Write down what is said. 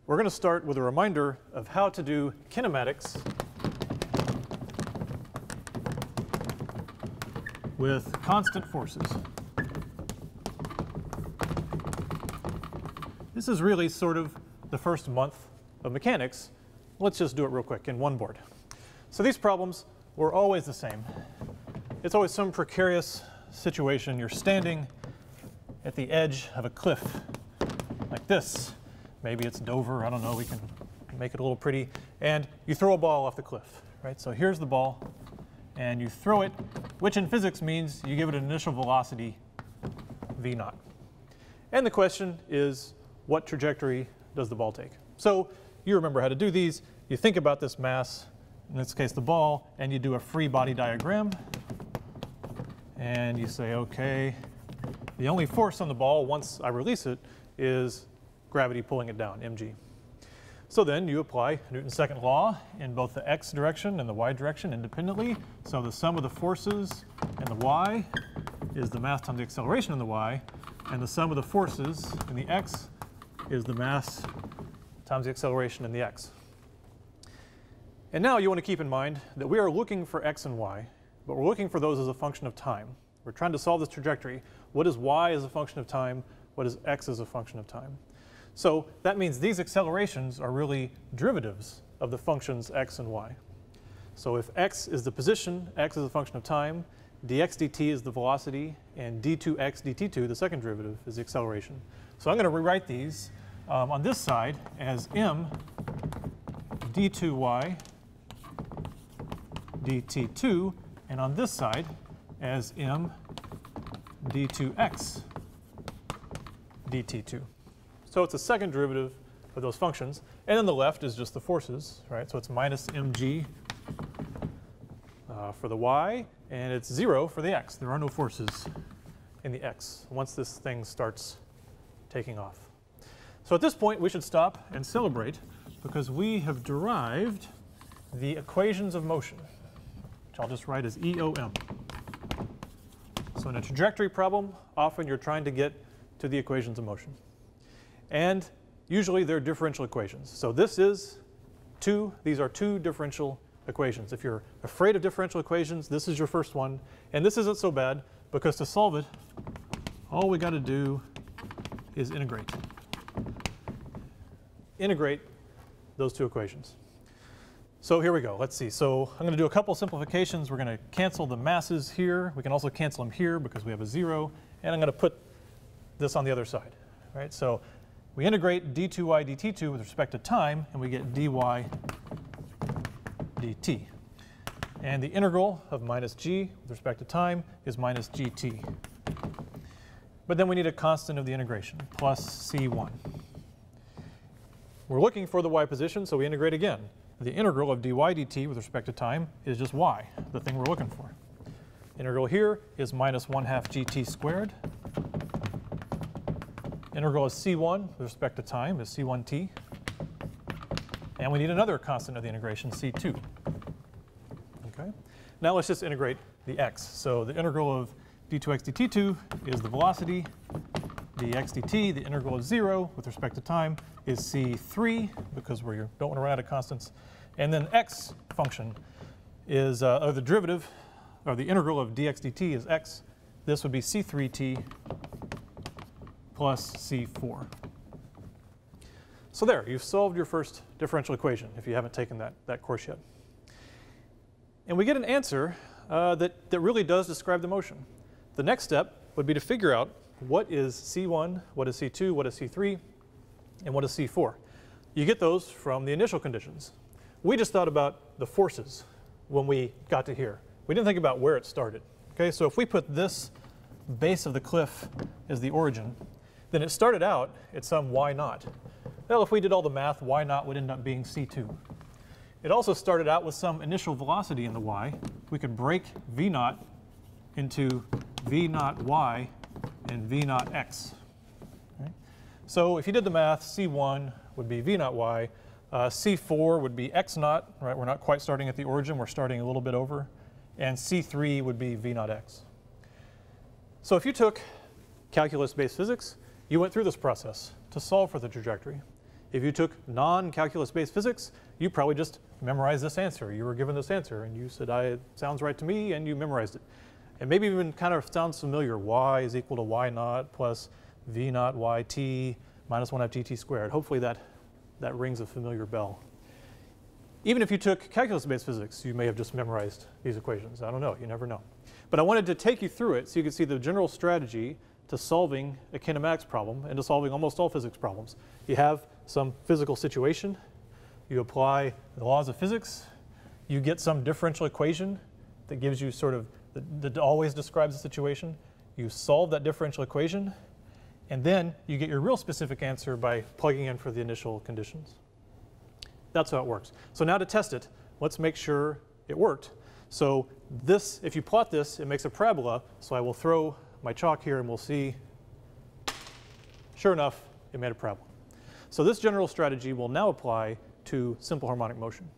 we're going to start with a reminder of how to do kinematics with constant forces. This is really sort of the first month of mechanics. Let's just do it real quick in one board. So these problems were always the same. It's always some precarious situation. You're standing at the edge of a cliff like this. Maybe it's Dover, I don't know, we can make it a little pretty. And you throw a ball off the cliff, right? So here's the ball, and you throw it, which in physics means you give it an initial velocity v naught. And the question is, what trajectory does the ball take? So you remember how to do these. You think about this mass, in this case the ball, and you do a free body diagram. And you say, okay, the only force on the ball once I release it is gravity pulling it down, mg. So then you apply Newton's second law in both the x direction and the y direction independently. So the sum of the forces in the y is the mass times the acceleration in the y, and the sum of the forces in the x is the mass times the acceleration in the x. And now you want to keep in mind that we are looking for x and y, but we're looking for those as a function of time. We're trying to solve this trajectory. What is y as a function of time? What is x as a function of time? So that means these accelerations are really derivatives of the functions x and y. So if x is the position, x is a function of time, dx dt is the velocity, and d2x dt2, the second derivative, is the acceleration. So I'm going to rewrite these on this side as m d2y dt2, and on this side as m d2x dt2. So it's a second derivative of those functions. And on the left is just the forces, right? So it's minus mg for the y, and it's 0 for the x. There are no forces in the x once this thing starts taking off. So at this point, we should stop and celebrate because we have derived the equations of motion, which I'll just write as EOM. So in a trajectory problem, often you're trying to get to the equations of motion. And usually they're differential equations. So these are two differential equations. If you're afraid of differential equations, this is your first one. And this isn't so bad because to solve it, all we got to do is integrate. Integrate those two equations. So here we go. Let's see. So I'm going to do a couple simplifications. We're going to cancel the masses here. We can also cancel them here because we have a 0. And I'm going to put this on the other side. Right? So we integrate d2y dt2 with respect to time, and we get dy dt. And the integral of minus g with respect to time is minus gt. But then we need a constant of the integration, plus c1. We're looking for the y position, so we integrate again. The integral of dy dt with respect to time is just y, the thing we're looking for. Integral here is minus 1/2 gt squared. Integral of c1 with respect to time is c1t. And we need another constant of the integration, c2. Okay. Now let's just integrate the x. So the integral of d2x dt2 is the velocity. Dx dt, the integral of 0 with respect to time, is c3 because we don't want to run out of constants. And then x function is, or the derivative, or the integral of dx dt is x. This would be c3t plus c4. So there, you've solved your first differential equation if you haven't taken that course yet. And we get an answer that really does describe the motion. The next step would be to figure out what is C1, what is C2, what is C3, and what is C4. You get those from the initial conditions. We just thought about the forces when we got to here. We didn't think about where it started. Okay, so if we put this base of the cliff as the origin, then it started out at some y naught. Well, if we did all the math, y naught would end up being c2. It also started out with some initial velocity in the y. We could break v naught into v naught y and v naught x. Okay? So if you did the math, c1 would be v naught y, c4 would be x naught, right? We're not quite starting at the origin, we're starting a little bit over, and c3 would be v naught x. So if you took calculus-based physics, you went through this process to solve for the trajectory. If you took non-calculus based physics, you probably just memorized this answer. You were given this answer and you said, it sounds right to me, and you memorized it. And maybe even kind of sounds familiar. Y is equal to y naught plus v naught yt minus 1 half dt squared. Hopefully that rings a familiar bell. Even if you took calculus-based physics, you may have just memorized these equations. I don't know, you never know. But I wanted to take you through it so you can see the general strategy to solving a kinematics problem and to solving almost all physics problems. You have some physical situation, you apply the laws of physics, you get some differential equation that gives you sort of, that always describes the situation, you solve that differential equation, and then you get your real specific answer by plugging in for the initial conditions. That's how it works. So now to test it, let's make sure it worked. So this, if you plot this, it makes a parabola. So I will throw my chalk here and we'll see, sure enough, it made a parabola. So this general strategy will now apply to simple harmonic motion.